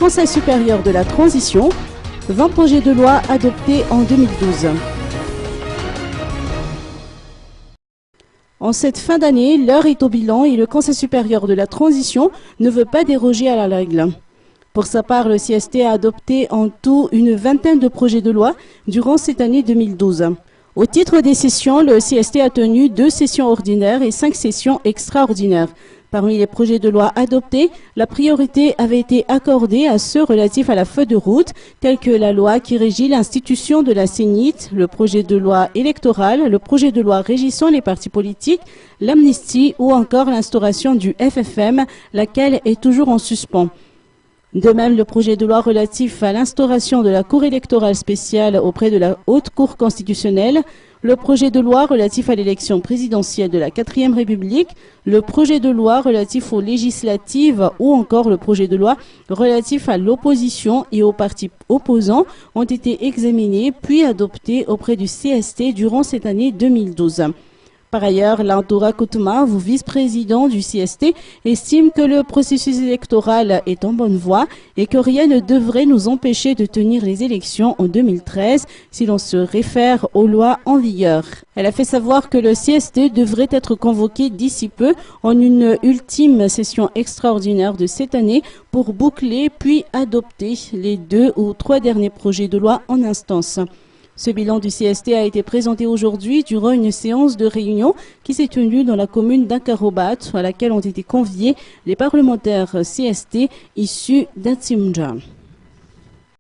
Conseil supérieur de la transition, 20 projets de loi adoptés en 2012. En cette fin d'année, l'heure est au bilan et le Conseil supérieur de la transition ne veut pas déroger à la règle. Pour sa part, le CST a adopté en tout une vingtaine de projets de loi durant cette année 2012. Au titre des sessions, le CST a tenu 2 sessions ordinaires et 5 sessions extraordinaires. Parmi les projets de loi adoptés, la priorité avait été accordée à ceux relatifs à la feuille de route, tels que la loi qui régit l'institution de la CENIT, le projet de loi électoral, le projet de loi régissant les partis politiques, l'amnistie ou encore l'instauration du FFM, laquelle est toujours en suspens. De même, le projet de loi relatif à l'instauration de la Cour électorale spéciale auprès de la Haute Cour constitutionnelle, le projet de loi relatif à l'élection présidentielle de la 4e République, le projet de loi relatif aux législatives ou encore le projet de loi relatif à l'opposition et aux partis opposants ont été examinés puis adoptés auprès du CST durant cette année 2012. Par ailleurs, Lantoura Koutma, vice-président du CST, estime que le processus électoral est en bonne voie et que rien ne devrait nous empêcher de tenir les élections en 2013 si l'on se réfère aux lois en vigueur. Elle a fait savoir que le CST devrait être convoqué d'ici peu en une ultime session extraordinaire de cette année pour boucler puis adopter les 2 ou 3 derniers projets de loi en instance. Ce bilan du CST a été présenté aujourd'hui durant une séance de réunion qui s'est tenue dans la commune d'Ankarobat, à laquelle ont été conviés les parlementaires CST issus d'Atsimja.